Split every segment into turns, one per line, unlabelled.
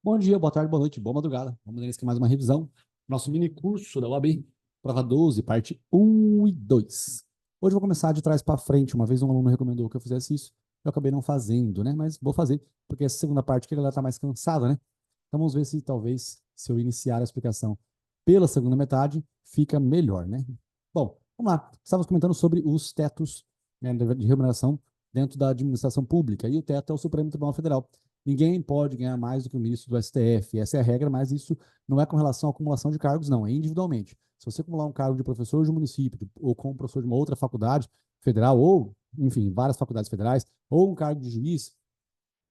Bom dia, boa tarde, boa noite, boa madrugada. Vamos dar aqui mais uma revisão. Nosso mini curso da UAB, prova 12, parte 1 e 2. Hoje eu vou começar de trás para frente. Uma vez um aluno recomendou que eu fizesse isso, eu acabei não fazendo, né? Mas vou fazer, porque essa segunda parte que a galera tá mais cansada, né? Então vamos ver se talvez, se eu iniciar a explicação pela segunda metade, fica melhor, né? Bom, vamos lá. Estávamos comentando sobre os tetos, né, de remuneração dentro da administração pública. E o teto é o Supremo Tribunal Federal. Ninguém pode ganhar mais do que o ministro do STF. Essa é a regra, mas isso não é com relação à acumulação de cargos, não, é individualmente. Se você acumular um cargo de professor de um município, ou como professor de uma outra faculdade federal, ou, enfim, várias faculdades federais, ou um cargo de juiz,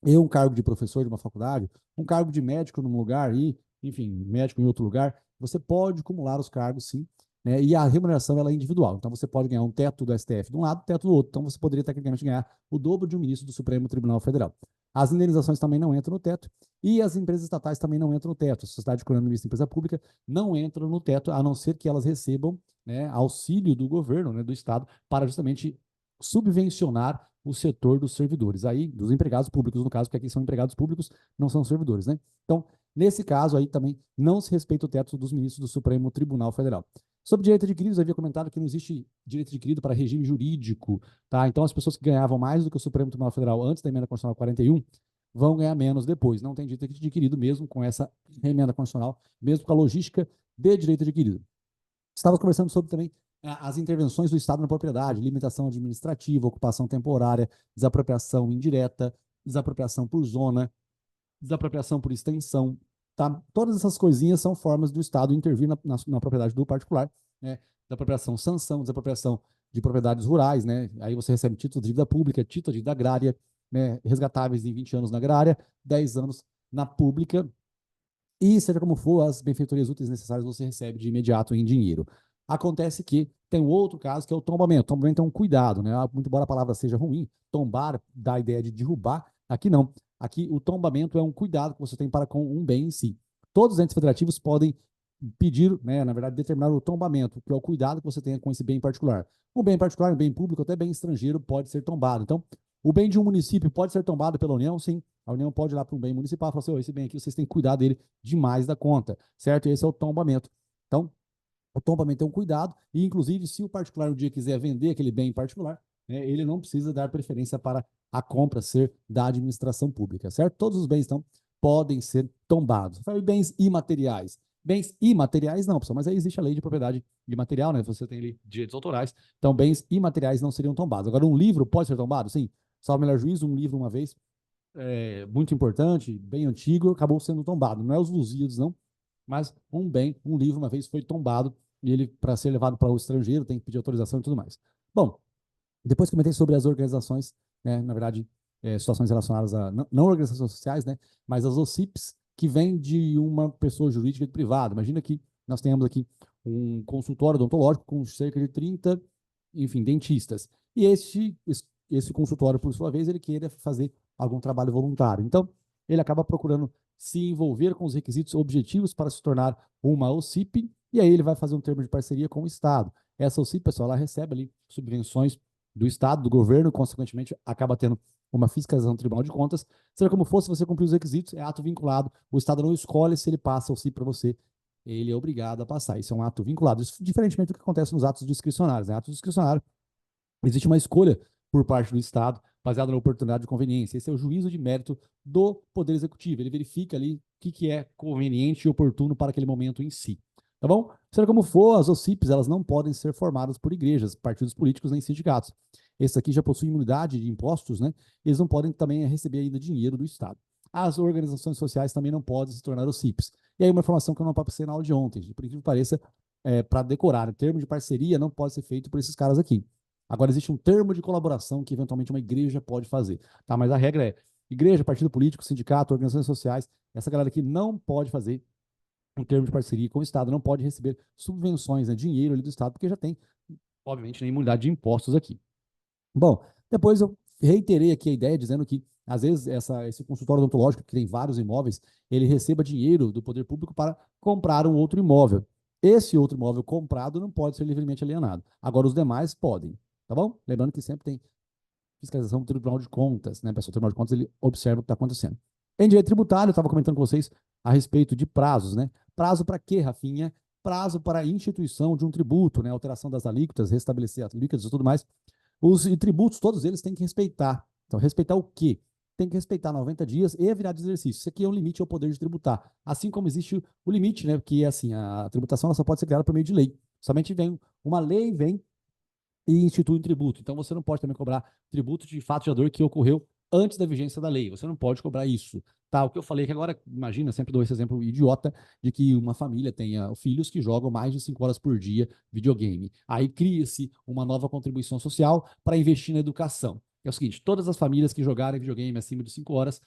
e um cargo de professor de uma faculdade, um cargo de médico num lugar e, enfim, médico em outro lugar, você pode acumular os cargos, sim, né? E a remuneração ela é individual. Então você pode ganhar um teto do STF de um lado, teto do outro. Então você poderia tecnicamente ganhar o dobro de um ministro do Supremo Tribunal Federal. As indenizações também não entram no teto e as empresas estatais também não entram no teto. A sociedade economista e empresa pública não entram no teto, a não ser que elas recebam, né, auxílio do governo, né, do Estado, para justamente subvencionar o setor dos servidores, aí dos empregados públicos, no caso, porque aqui são empregados públicos, não são servidores, né? Então, nesse caso aí também não se respeita o teto dos ministros do Supremo Tribunal Federal. Sobre direito adquirido, eu havia comentado que não existe direito adquirido para regime jurídico, tá? Então, as pessoas que ganhavam mais do que o Supremo Tribunal Federal antes da emenda constitucional 41 vão ganhar menos depois. Não tem direito adquirido mesmo com essa emenda constitucional, mesmo com a logística de direito adquirido. Estava conversando sobre também as intervenções do Estado na propriedade, limitação administrativa, ocupação temporária, desapropriação indireta, desapropriação por zona, desapropriação por extensão. Tá? Todas essas coisinhas são formas do Estado intervir na propriedade do particular, né? Desapropriação, sanção, desapropriação de propriedades rurais, né? Aí você recebe título de dívida pública, título de dívida agrária, né? Resgatáveis em 20 anos na agrária, 10 anos na pública, e seja como for, as benfeitorias úteis necessárias você recebe de imediato em dinheiro. Acontece que tem um outro caso que é o tombamento. O tombamento é um cuidado, né? Muito embora a palavra seja ruim, tombar dá a ideia de derrubar, aqui não. Aqui o tombamento é um cuidado que você tem para com um bem em si. Todos os entes federativos podem pedir, né, na verdade, determinar o tombamento, que é o cuidado que você tenha com esse bem particular. Um bem particular, um bem público, até bem estrangeiro, pode ser tombado. Então, o bem de um município pode ser tombado pela União, sim. A União pode ir lá para um bem municipal e falar assim, oh, esse bem aqui vocês têm que cuidar dele demais da conta, certo? Esse é o tombamento. Então, o tombamento é um cuidado e, inclusive, se o particular um dia quiser vender aquele bem em particular, né, ele não precisa dar preferência para a compra ser da administração pública, certo? Todos os bens, então, podem ser tombados. Falei bens imateriais. Bens imateriais não, pessoal, mas aí existe a lei de propriedade imaterial, né? Você tem ali direitos autorais, então bens imateriais não seriam tombados. Agora, um livro pode ser tombado? Sim. Salvo melhor juízo, um livro uma vez, muito importante, bem antigo, acabou sendo tombado. Não é os Lusíadas, não, mas um bem, um livro, uma vez foi tombado, e ele, para ser levado para o estrangeiro, tem que pedir autorização e tudo mais. Bom, depois comentei sobre as organizações, né, na verdade, situações relacionadas a, não organizações sociais, né, mas as OCIPs, que vêm de uma pessoa jurídica privada. Imagina que nós tenhamos aqui um consultório odontológico com cerca de 30, enfim, dentistas. E esse consultório, por sua vez, ele queira fazer algum trabalho voluntário. Então, ele acaba procurando se envolver com os requisitos objetivos para se tornar uma OCIP, e aí ele vai fazer um termo de parceria com o Estado. Essa OCIP, pessoal, ela recebe ali subvenções do Estado, do governo, consequentemente acaba tendo uma fiscalização do Tribunal de Contas. Seja como for, se você cumprir os requisitos, é ato vinculado. O Estado não escolhe se ele passa ou se para você, ele é obrigado a passar. Isso é um ato vinculado. Isso, diferentemente do que acontece nos atos discricionários. Né? Atos discricionários, existe uma escolha por parte do Estado, baseada na oportunidade de conveniência. Esse é o juízo de mérito do Poder Executivo. Ele verifica ali o que é conveniente e oportuno para aquele momento em si. Tá bom? Seja como for, as OCIPs, elas não podem ser formadas por igrejas, partidos políticos nem sindicatos. Esse aqui já possui imunidade de impostos, né? Eles não podem também receber ainda dinheiro do Estado. As organizações sociais também não podem se tornar OCIPs. E aí uma informação que eu não passei na aula de ontem, por incrível que pareça, para decorar, o termo de parceria não pode ser feito por esses caras aqui. Agora, existe um termo de colaboração que, eventualmente, uma igreja pode fazer. Tá? Mas a regra é, igreja, partido político, sindicato, organizações sociais, essa galera aqui não pode fazer um termo de parceria com o Estado, não pode receber subvenções, né, dinheiro ali do Estado, porque já tem, obviamente, né, imunidade de impostos aqui. Bom, depois eu reiterei aqui a ideia, dizendo que, às vezes, esse consultório odontológico, que tem vários imóveis, ele receba dinheiro do poder público para comprar um outro imóvel. Esse outro imóvel comprado não pode ser livremente alienado. Agora, os demais podem. Tá bom? Lembrando que sempre tem fiscalização do Tribunal de Contas, né, pessoal? O Tribunal de Contas, ele observa o que está acontecendo. Em direito tributário, eu estava comentando com vocês a respeito de prazos, né? Prazo para quê, Rafinha? Prazo para a instituição de um tributo, né? Alteração das alíquotas, restabelecer as alíquotas e tudo mais. Os tributos, todos eles têm que respeitar. Então, respeitar o quê? Tem que respeitar 90 dias e a virada de exercício. Isso aqui é um limite ao poder de tributar. Assim como existe o limite, né? Que é assim, a tributação ela só pode ser criada por meio de lei. Somente vem uma lei, vem e institui um tributo. Então, você não pode também cobrar tributo de fato gerador que ocorreu antes da vigência da lei. Você não pode cobrar isso. Tá, o que eu falei que agora, imagina, sempre dou esse exemplo idiota de que uma família tenha filhos que jogam mais de 5 horas por dia videogame. Aí cria-se uma nova contribuição social para investir na educação. É o seguinte, todas as famílias que jogarem videogame acima de 5 horas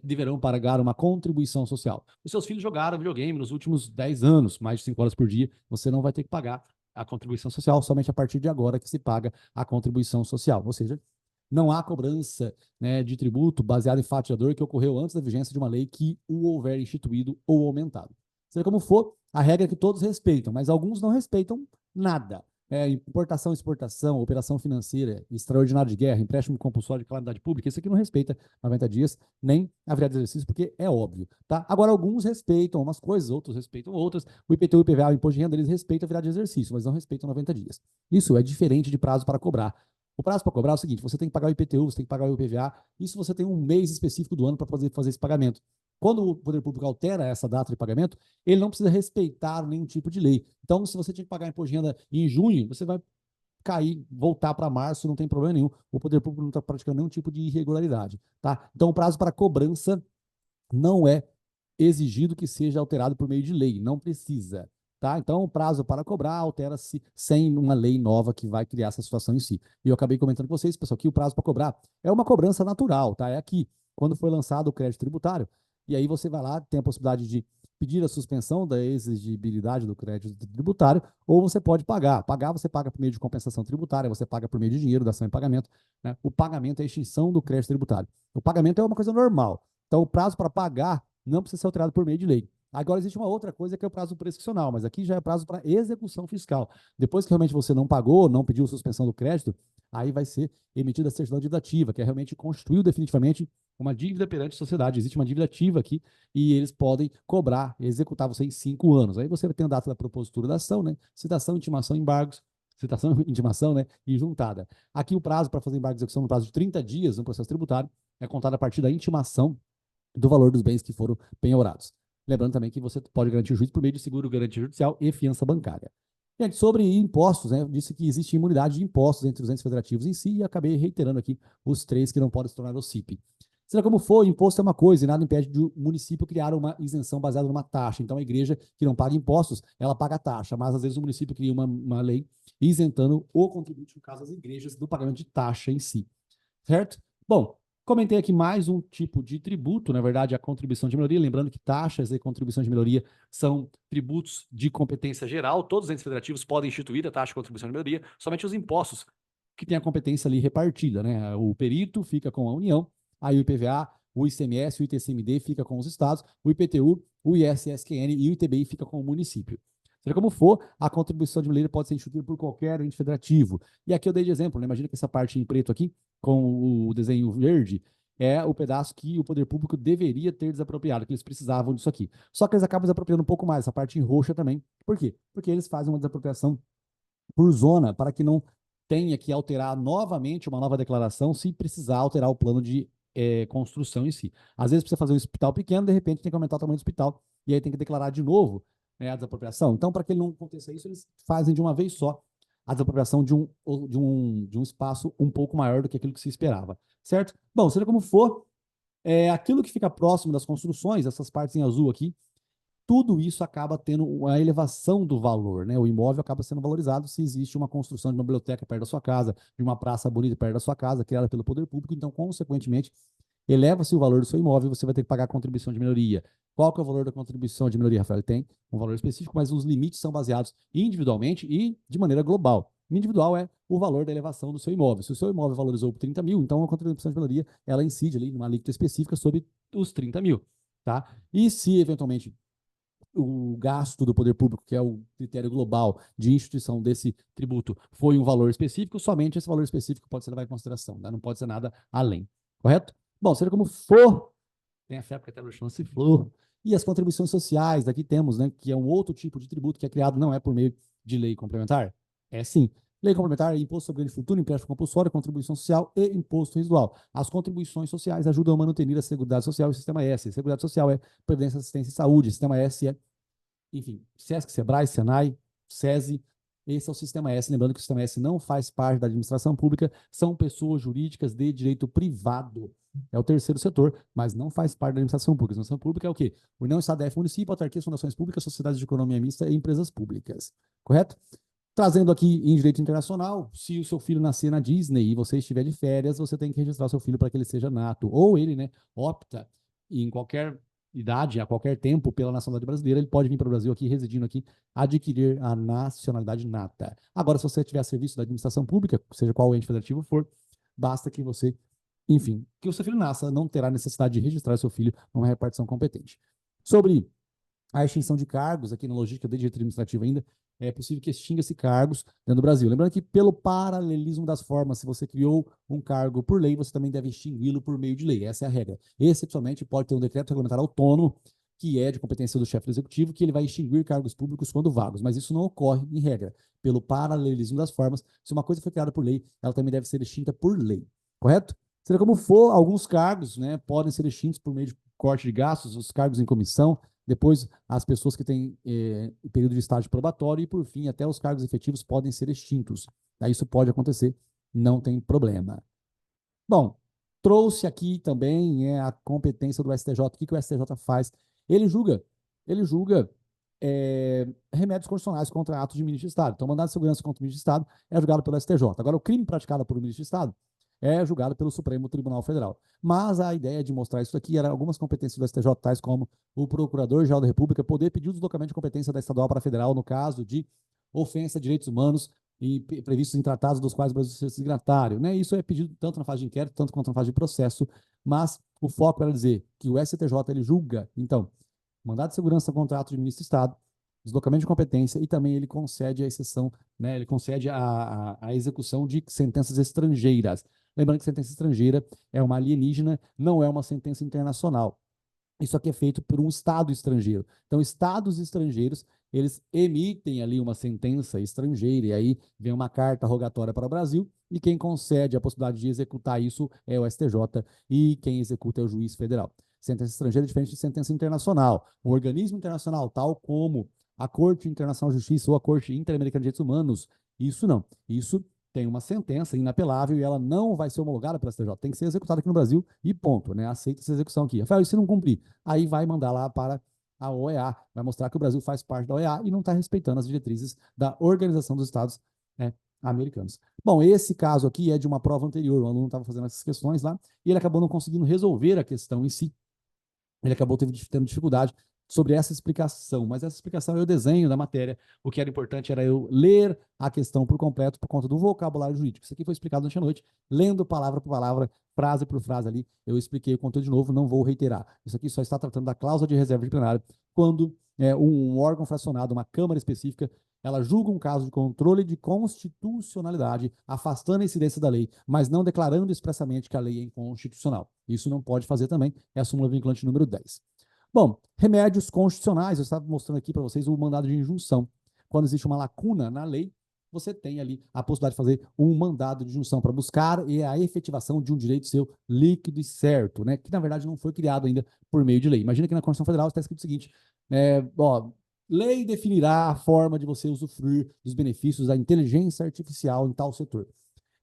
deverão pagar uma contribuição social. Os seus filhos jogaram videogame nos últimos 10 anos, mais de 5 horas por dia, você não vai ter que pagar a contribuição social, somente a partir de agora que se paga a contribuição social. Ou seja, não há cobrança, né, de tributo baseado em fato gerador que ocorreu antes da vigência de uma lei que o houver instituído ou aumentado. Seja como for, a regra é que todos respeitam, mas alguns não respeitam nada. Importação, exportação, operação financeira, extraordinário de guerra, empréstimo compulsório de calamidade pública, isso aqui não respeita 90 dias, nem a virada de exercício, porque é óbvio, tá? Agora, alguns respeitam umas coisas, outros respeitam outras. O IPTU e o IPVA, o imposto de renda, eles respeitam a virada de exercício, mas não respeitam 90 dias. Isso é diferente de prazo para cobrar. O prazo para cobrar é o seguinte: você tem que pagar o IPTU, você tem que pagar o IPVA, isso você tem um mês específico do ano para poder fazer esse pagamento. Quando o poder público altera essa data de pagamento, ele não precisa respeitar nenhum tipo de lei. Então, se você tinha que pagar imposto de renda em junho, você vai cair, voltar para março, não tem problema nenhum. O poder público não está praticando nenhum tipo de irregularidade, tá? Então, o prazo para cobrança não é exigido que seja alterado por meio de lei, não precisa. Tá? Então, o prazo para cobrar altera-se sem uma lei nova que vai criar essa situação em si. E eu acabei comentando com vocês, pessoal, que o prazo para cobrar é uma cobrança natural, tá? É aqui, quando foi lançado o crédito tributário, e aí você vai lá, tem a possibilidade de pedir a suspensão da exigibilidade do crédito tributário, ou você pode pagar. Pagar, você paga por meio de compensação tributária, você paga por meio de dinheiro, dação em pagamento. Né? O pagamento é a extinção do crédito tributário. O pagamento é uma coisa normal. Então, o prazo para pagar não precisa ser alterado por meio de lei. Agora, existe uma outra coisa que é o prazo prescricional, mas aqui já é prazo para execução fiscal. Depois que realmente você não pagou, não pediu suspensão do crédito, aí vai ser emitida a certidão de dívida ativa, que é realmente constituiu definitivamente uma dívida perante a sociedade. Existe uma dívida ativa aqui e eles podem cobrar, executar você em 5 anos. Aí você tem a data da propositura da ação, né? Citação, intimação, embargos, citação, intimação, né? E juntada. Aqui o prazo para fazer embargo de execução no prazo de 30 dias no processo tributário é contado a partir da intimação do valor dos bens que foram penhorados. Lembrando também que você pode garantir o juízo por meio de seguro garantia judicial e fiança bancária. Gente, sobre impostos, né, eu disse que existe imunidade de impostos entre os entes federativos em si e acabei reiterando aqui os 3 que não podem se tornar OCIP. Seja como for, imposto é uma coisa e nada impede do município criar uma isenção baseada numa taxa. Então, a igreja que não paga impostos, ela paga a taxa, mas às vezes o município cria uma lei isentando o contribuinte, no caso das igrejas, do pagamento de taxa em si. Certo? Bom, comentei aqui mais um tipo de tributo, na verdade, a contribuição de melhoria. Lembrando que taxas e contribuição de melhoria são tributos de competência geral. Todos os entes federativos podem instituir a taxa de contribuição de melhoria, somente os impostos que têm a competência ali repartida, né? O perito fica com a União, aí o IPVA, o ICMS, o ITCMD fica com os estados, o IPTU, o ISSQN e o ITBI fica com o município. Seja como for, a contribuição de melhoria pode ser instituída por qualquer ente federativo. E aqui eu dei de exemplo, né? Imagina que essa parte em preto aqui, com o desenho verde, é o pedaço que o poder público deveria ter desapropriado, que eles precisavam disso aqui. Só que eles acabam desapropriando um pouco mais, essa parte em roxa também. Por quê? Porque eles fazem uma desapropriação por zona, para que não tenha que alterar novamente uma nova declaração se precisar alterar o plano de construção em si. Às vezes precisa fazer um hospital pequeno, de repente tem que aumentar o tamanho do hospital, e aí tem que declarar de novo, né, a desapropriação. Então, para que não aconteça isso, eles fazem de uma vez só a desapropriação de um espaço um pouco maior do que aquilo que se esperava, certo? Bom, seja como for, aquilo que fica próximo das construções, essas partes em azul aqui, tudo isso acaba tendo uma elevação do valor, né? O imóvel acaba sendo valorizado se existe uma construção de uma biblioteca perto da sua casa, de uma praça bonita perto da sua casa, criada pelo poder público, então, consequentemente, eleva-se o valor do seu imóvel e você vai ter que pagar a contribuição de melhoria. Qual que é o valor da contribuição de melhoria, Rafael? Tem um valor específico, mas os limites são baseados individualmente e de maneira global. Individual é o valor da elevação do seu imóvel. Se o seu imóvel valorizou por 30 mil, então a contribuição de melhoria ela incide ali numa alíquota específica sobre os 30 mil. Tá? E se eventualmente o gasto do poder público, que é o critério global de instituição desse tributo, foi um valor específico, somente esse valor específico pode ser levado em consideração, né? Não pode ser nada além. Correto? Bom, seja como for, tem a fé porque a terra do chão se flor. E as contribuições sociais, daqui temos, né, que é um outro tipo de tributo que é criado, não é por meio de lei complementar. É sim. Lei complementar é imposto sobre grande fortuna, empréstimo compulsório, contribuição social e imposto residual. As contribuições sociais ajudam a manter a Seguridade Social e o Sistema S. Seguridade Social é Previdência, Assistência e Saúde. Sistema S é, enfim, SESC, SEBRAE, SENAI, SESI. Esse é o Sistema S. Lembrando que o Sistema S não faz parte da administração pública, são pessoas jurídicas de direito privado. É o terceiro setor, mas não faz parte da administração pública. A administração pública é o quê? União, Estado, DF, município, autarquias, fundações públicas, sociedades de economia mista e empresas públicas. Correto? Trazendo aqui em direito internacional, se o seu filho nascer na Disney e você estiver de férias, você tem que registrar o seu filho para que ele seja nato. Ou ele, né, opta em qualquer idade, a qualquer tempo, pela nacionalidade brasileira, ele pode vir para o Brasil aqui, residindo aqui, adquirir a nacionalidade nata. Agora, se você tiver serviço da administração pública, seja qual ente federativo for, basta que você, enfim, que o seu filho nasça, não terá necessidade de registrar o seu filho numa repartição competente. Sobre a extinção de cargos, aqui na logística de direito administrativo ainda, é possível que extinga-se cargos dentro do Brasil. Lembrando que, pelo paralelismo das formas, se você criou um cargo por lei, você também deve extingui-lo por meio de lei. Essa é a regra. Excepcionalmente, pode ter um decreto regulamentar autônomo, que é de competência do chefe do executivo, que ele vai extinguir cargos públicos quando vagos, mas isso não ocorre em regra. Pelo paralelismo das formas, se uma coisa foi criada por lei, ela também deve ser extinta por lei. Correto? Seja como for, alguns cargos, né, podem ser extintos por meio de corte de gastos, os cargos em comissão, depois as pessoas que têm período de estágio probatório e, por fim, até os cargos efetivos podem ser extintos. Isso pode acontecer, não tem problema. Bom, trouxe aqui também a competência do STJ. O que o STJ faz? Ele julga remédios constitucionais contra atos de ministro de Estado. Então, mandado de segurança contra o ministro de Estado é julgado pelo STJ. Agora, o crime praticado por um ministro de Estado é julgado pelo Supremo Tribunal Federal. Mas a ideia de mostrar isso aqui era algumas competências do STJ, tais como o Procurador-Geral da República poder pedir o deslocamento de competência da estadual para a federal no caso de ofensa a direitos humanos e previstos em tratados dos quais o Brasil seja signatário. Né? Isso é pedido tanto na fase de inquérito, tanto quanto na fase de processo, mas o foco era dizer que o STJ ele julga, então, mandado de segurança, contrato de ministro de Estado, deslocamento de competência e também ele concede a exceção, né, ele concede a execução de sentenças estrangeiras. Lembrando que sentença estrangeira é uma alienígena, não é uma sentença internacional. Isso aqui é feito por um Estado estrangeiro. Então, Estados estrangeiros, eles emitem ali uma sentença estrangeira, e aí vem uma carta rogatória para o Brasil, e quem concede a possibilidade de executar isso é o STJ, e quem executa é o juiz federal. Sentença estrangeira é diferente de sentença internacional. Um organismo internacional, tal como a Corte Internacional de Justiça ou a Corte Interamericana de Direitos Humanos, isso não. Isso tem uma sentença inapelável e ela não vai ser homologada pela STJ. Tem que ser executada aqui no Brasil e ponto, né? Aceita essa execução aqui. Rafael, e se não cumprir? Aí vai mandar lá para a OEA, vai mostrar que o Brasil faz parte da OEA e não está respeitando as diretrizes da Organização dos Estados, né, Americanos. Bom, esse caso aqui é de uma prova anterior, o aluno estava fazendo essas questões lá e ele acabou não conseguindo resolver a questão em si. Ele acabou tendo dificuldade sobre essa explicação, mas essa explicação é o desenho da matéria. O que era importante era eu ler a questão por completo por conta do vocabulário jurídico. Isso aqui foi explicado ontem à noite, lendo palavra por palavra, frase por frase ali. Eu expliquei o conteúdo de novo, não vou reiterar. Isso aqui só está tratando da cláusula de reserva de plenário, quando um órgão fracionado, uma Câmara específica, ela julga um caso de controle de constitucionalidade, afastando a incidência da lei, mas não declarando expressamente que a lei é inconstitucional. Isso não pode fazer também, é a súmula vinculante número 10. Bom, remédios constitucionais, eu estava mostrando aqui para vocês o mandado de injunção. Quando existe uma lacuna na lei, você tem ali a possibilidade de fazer um mandado de injunção para buscar a efetivação de um direito seu líquido e certo, né? Que na verdade não foi criado ainda por meio de lei. Imagina que na Constituição Federal está escrito o seguinte: lei definirá a forma de você usufruir dos benefícios da inteligência artificial em tal setor.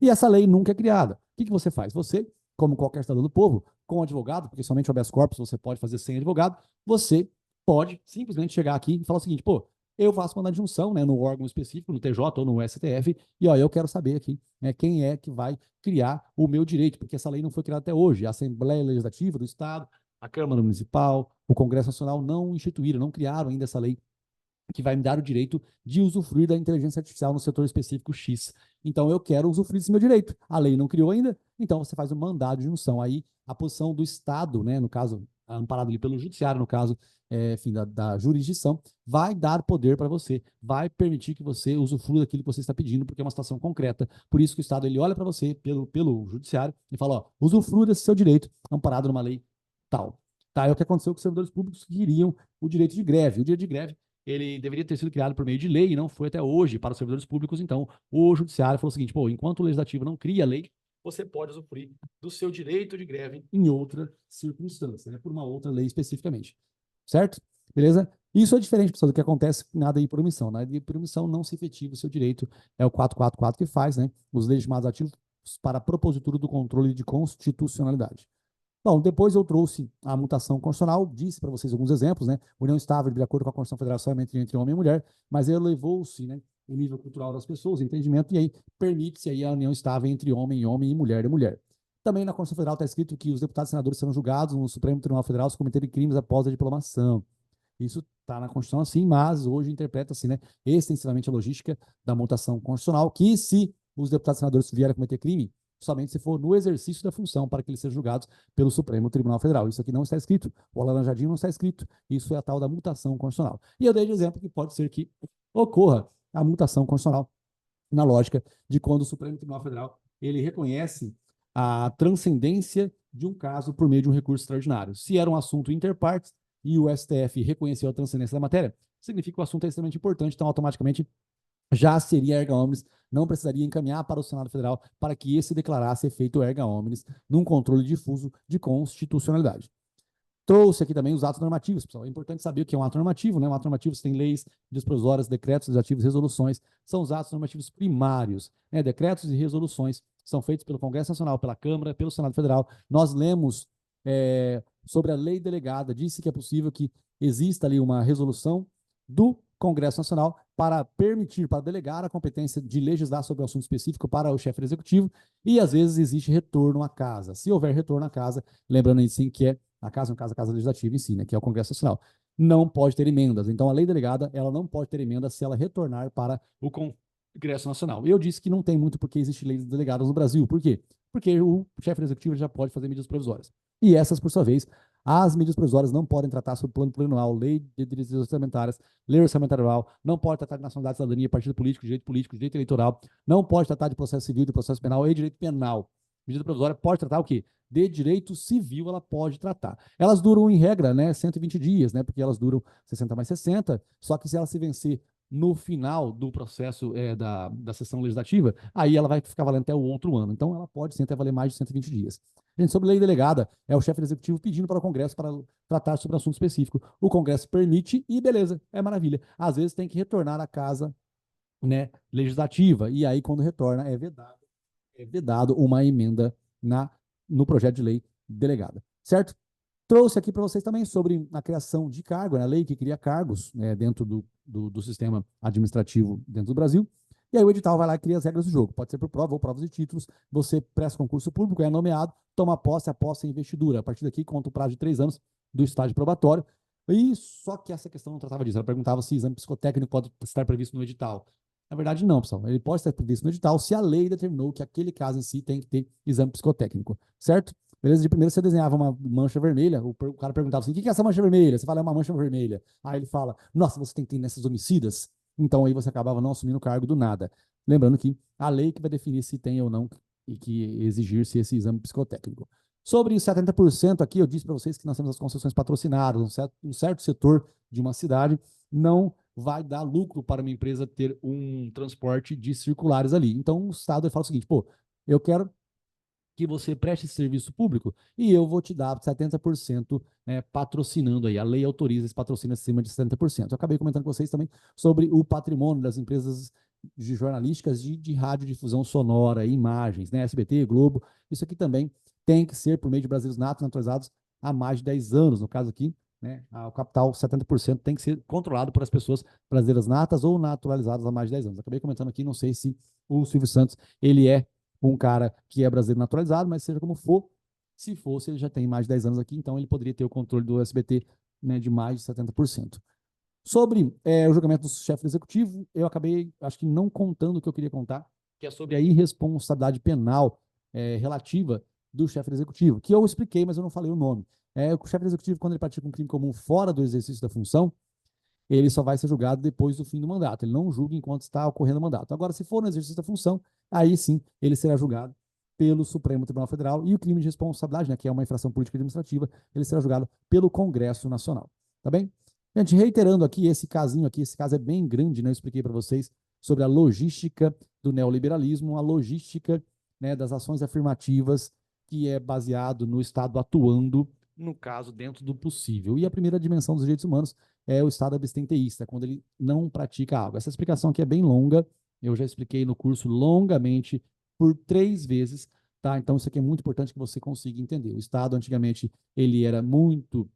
E essa lei nunca é criada. O que você faz? Você, como qualquer cidadão do povo, com advogado, porque somente o habeas corpus você pode fazer sem advogado, você pode simplesmente chegar aqui e falar o seguinte: pô, eu faço mandado de junção, né, no órgão específico, no TJ ou no STF, e ó, eu quero saber aqui, né, quem é que vai criar o meu direito, porque essa lei não foi criada até hoje. A Assembleia Legislativa do Estado, a Câmara Municipal, o Congresso Nacional não instituíram, não criaram ainda essa lei que vai me dar o direito de usufruir da inteligência artificial no setor específico X. Então, eu quero usufruir desse meu direito. A lei não criou ainda, então você faz um mandado de junção. Aí, a posição do Estado, né, no caso, amparado ali pelo Judiciário, no caso, enfim, da jurisdição, vai dar poder para você, vai permitir que você usufrua daquilo que você está pedindo, porque é uma situação concreta. Por isso que o Estado ele olha para você pelo Judiciário e fala: ó, usufrua desse seu direito amparado numa lei tal. Tá? É o que aconteceu com os servidores públicos que queriam o direito de greve. O direito de greve, ele deveria ter sido criado por meio de lei e não foi até hoje para os servidores públicos. Então, o judiciário falou o seguinte, pô, enquanto o legislativo não cria lei, você pode usufruir do seu direito de greve em outra circunstância, né? Por uma outra lei especificamente. Certo? Beleza? Isso é diferente, pessoal, do que acontece na ADI por omissão. Na ADI por omissão não se efetiva o seu direito, é o 444 que faz, né? Os legitimados ativos para a propositura do controle de constitucionalidade. Bom, depois eu trouxe a mutação constitucional, disse para vocês alguns exemplos, né? União estável, de acordo com a Constituição Federal, somente entre homem e mulher, mas elevou-se, né, o nível cultural das pessoas, o entendimento, e aí permite-se aí a união estável entre homem e homem e mulher. Também na Constituição Federal está escrito que os deputados e senadores serão julgados no Supremo Tribunal Federal se cometerem crimes após a diplomação. Isso está na Constituição assim, mas hoje interpreta-se, né, extensivamente a logística da mutação constitucional, que se os deputados e senadores vierem a cometer crime, somente se for no exercício da função para que eles sejam julgados pelo Supremo Tribunal Federal. Isso aqui não está escrito, o alaranjadinho não está escrito, isso é a tal da mutação constitucional. E eu dei de exemplo que pode ser que ocorra a mutação constitucional na lógica de quando o Supremo Tribunal Federal ele reconhece a transcendência de um caso por meio de um recurso extraordinário. Se era um assunto interpartes e o STF reconheceu a transcendência da matéria, significa que o assunto é extremamente importante, então automaticamente já seria erga omnes, não precisaria encaminhar para o Senado Federal para que esse declarasse efeito erga omnes num controle difuso de constitucionalidade. Trouxe aqui também os atos normativos, pessoal. É importante saber o que é um ato normativo, né? Um ato normativo você tem leis, medidas provisórias, decretos legislativos, resoluções. São os atos normativos primários, né? Decretos e resoluções são feitos pelo Congresso Nacional, pela Câmara, pelo Senado Federal. Nós lemos sobre a lei delegada, disse que é possível que exista ali uma resolução do Congresso Nacional para permitir, para delegar a competência de legislar sobre um assunto específico para o chefe do executivo, e às vezes existe retorno à casa. Se houver retorno à casa, lembrando aí sim que é a casa, no caso, a Casa Legislativa em si, né, que é o Congresso Nacional, não pode ter emendas. Então, a lei delegada, ela não pode ter emenda se ela retornar para o Congresso Nacional. Eu disse que não tem muito porque existem leis delegadas no Brasil. Por quê? Porque o chefe do executivo já pode fazer medidas provisórias. E essas, por sua vez, as medidas provisórias não podem tratar sobre plano plurianual, lei de diretrizes orçamentárias, lei orçamentária, não pode tratar de nacionalidade, cidadania, partido político, direito eleitoral, não pode tratar de processo civil, de processo penal e direito penal. Medida provisória pode tratar o quê? De direito civil, ela pode tratar. Elas duram, em regra, né, 120 dias, né, porque elas duram 60 mais 60, só que se ela se vencer no final do processo da sessão legislativa, aí ela vai ficar valendo até o outro ano. Então, ela pode sim até valer mais de 120 dias. Gente, sobre lei delegada, é o chefe do executivo pedindo para o Congresso para tratar sobre um assunto específico. O Congresso permite e beleza, é maravilha. Às vezes tem que retornar à casa, né, legislativa, e aí quando retorna é vedado uma emenda no projeto de lei delegada, certo? Trouxe aqui para vocês também sobre a criação de cargo, né, a lei que cria cargos, né, dentro do sistema administrativo dentro do Brasil. E aí o edital vai lá e cria as regras do jogo. Pode ser por prova ou provas de títulos. Você presta concurso público, é nomeado, toma posse, a posse é investidura. A partir daqui, conta o prazo de 3 anos do estágio probatório. E só que essa questão não tratava disso. Ela perguntava se exame psicotécnico pode estar previsto no edital. Na verdade, não, pessoal. Ele pode estar previsto no edital se a lei determinou que aquele caso em si tem que ter exame psicotécnico, certo? Beleza? De primeiro você desenhava uma mancha vermelha, o cara perguntava assim, o que é essa mancha vermelha? Você fala, é uma mancha vermelha. Aí ele fala, nossa, você tem que ter nessas homicidas? Então aí você acabava não assumindo o cargo do nada. Lembrando que a lei que vai definir se tem ou não e que exigir-se esse exame psicotécnico. Sobre os 70% aqui, eu disse para vocês que nós temos as concessões patrocinadas, um certo setor de uma cidade não vai dar lucro para uma empresa ter um transporte de circulares ali. Então o Estado fala o seguinte, pô, eu quero que você preste esse serviço público e eu vou te dar 70%, né, patrocinando aí. A lei autoriza esse patrocínio acima de 70%. Eu acabei comentando com vocês também sobre o patrimônio das empresas de jornalísticas de radiodifusão sonora e imagens, né, SBT, Globo. Isso aqui também tem que ser por meio de brasileiros natos naturalizados há mais de 10 anos. No caso aqui, né, o capital 70% tem que ser controlado por as pessoas brasileiras natas ou naturalizadas há mais de 10 anos. Acabei comentando aqui, não sei se o Silvio Santos, ele é um cara que é brasileiro naturalizado, mas seja como for, se fosse, ele já tem mais de 10 anos aqui, então ele poderia ter o controle do SBT, né, de mais de 70%. Sobre o julgamento do chefe do executivo, eu acabei, acho que não contando o que eu queria contar, que é sobre a irresponsabilidade penal relativa do chefe do executivo, que eu expliquei, mas eu não falei o nome. O chefe do executivo, quando ele pratica um crime comum fora do exercício da função, ele só vai ser julgado depois do fim do mandato. Ele não julga enquanto está ocorrendo o mandato. Agora, se for no exercício da função, aí sim ele será julgado pelo Supremo Tribunal Federal, e o crime de responsabilidade, né, que é uma infração política administrativa, ele será julgado pelo Congresso Nacional. Tá bem? Gente, reiterando aqui, esse casinho aqui, esse caso é bem grande, né? Eu expliquei para vocês sobre a logística do neoliberalismo, a logística, né, das ações afirmativas, que é baseado no Estado atuando, no caso, dentro do possível. E a primeira dimensão dos direitos humanos é o Estado abstenteísta, quando ele não pratica algo. Essa explicação aqui é bem longa, eu já expliquei no curso longamente, por 3 vezes, tá? Então, isso aqui é muito importante que você consiga entender. O Estado, antigamente, ele era muito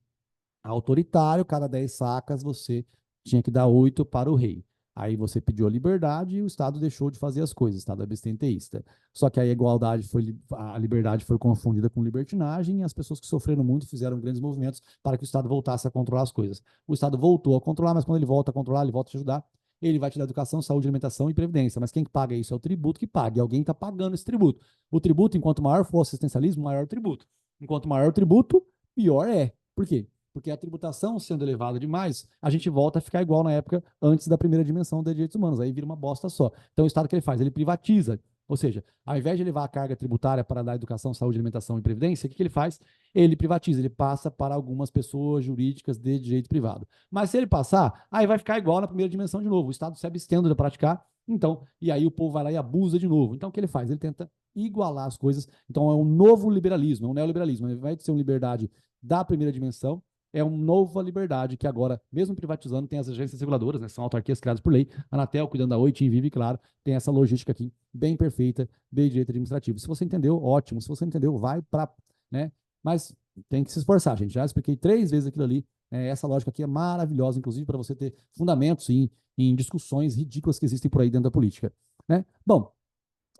autoritário, cada 10 sacas você tinha que dar 8 para o rei. Aí você pediu a liberdade e o Estado deixou de fazer as coisas, Estado abstenteísta. Só que aí a liberdade foi confundida com libertinagem e as pessoas que sofreram muito fizeram grandes movimentos para que o Estado voltasse a controlar as coisas. O Estado voltou a controlar, mas quando ele volta a controlar, ele volta a te ajudar, ele vai te dar educação, saúde, alimentação e previdência. Mas quem paga isso é o tributo que paga, e alguém está pagando esse tributo. O tributo, enquanto maior for o assistencialismo, maior o tributo. Enquanto maior o tributo, pior é. Por quê? Porque a tributação sendo elevada demais, a gente volta a ficar igual na época antes da primeira dimensão de direitos humanos. Aí vira uma bosta só. Então, o Estado que ele faz? Ele privatiza. Ou seja, ao invés de levar a carga tributária para dar educação, saúde, alimentação e previdência, o que ele faz? Ele privatiza, ele passa para algumas pessoas jurídicas de direito privado. Mas se ele passar, aí vai ficar igual na primeira dimensão de novo. O Estado se abstendo de praticar, então, e aí o povo vai lá e abusa de novo. Então, o que ele faz? Ele tenta igualar as coisas. Então, é um novo liberalismo, é um neoliberalismo. Ele vai ser uma liberdade da primeira dimensão, é uma nova liberdade que agora, mesmo privatizando, tem as agências reguladoras, né, são autarquias criadas por lei, a Anatel cuidando da Oi, TIM, Vive, claro, tem essa logística aqui bem perfeita de direito administrativo. Se você entendeu, ótimo. Se você não entendeu, vai para, né? Mas tem que se esforçar, gente. Já expliquei 3 vezes aquilo ali. Essa lógica aqui é maravilhosa, inclusive para você ter fundamentos em discussões ridículas que existem por aí dentro da política, né? Bom,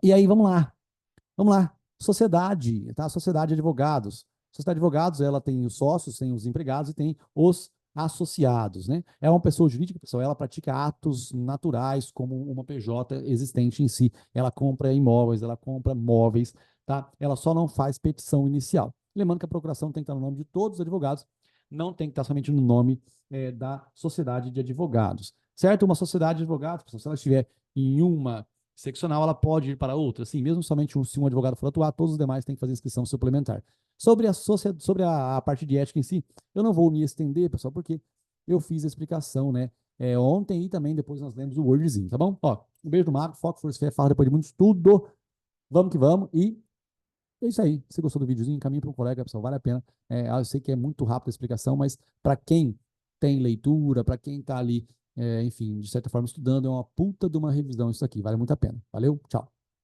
e aí vamos lá. Vamos lá. Sociedade, tá? Sociedade de advogados. Sociedade de advogados, ela tem os sócios, tem os empregados e tem os associados, né? É uma pessoa jurídica, pessoal, ela pratica atos naturais como uma PJ existente em si. Ela compra imóveis, ela compra móveis, tá? Ela só não faz petição inicial. Lembrando que a procuração tem que estar no nome de todos os advogados, não tem que estar somente no nome da sociedade de advogados, certo? Uma sociedade de advogados, se ela estiver em uma seccional, ela pode ir para outra. Sim, mesmo somente se um advogado for atuar, todos os demais têm que fazer inscrição suplementar. Sobre a parte de ética em si, eu não vou me estender, pessoal, porque eu fiz a explicação, né? Ontem e também depois nós lemos o Wordzinho, tá bom? Ó, um beijo do Mago, foco, força, fé, fala depois de muito estudo. Vamos que vamos. E é isso aí. Se gostou do videozinho, encaminhe para um colega, pessoal, vale a pena. Eu sei que é muito rápida a explicação, mas para quem tem leitura, para quem está ali, enfim, de certa forma estudando, é uma puta de uma revisão isso aqui. Vale muito a pena. Valeu, tchau.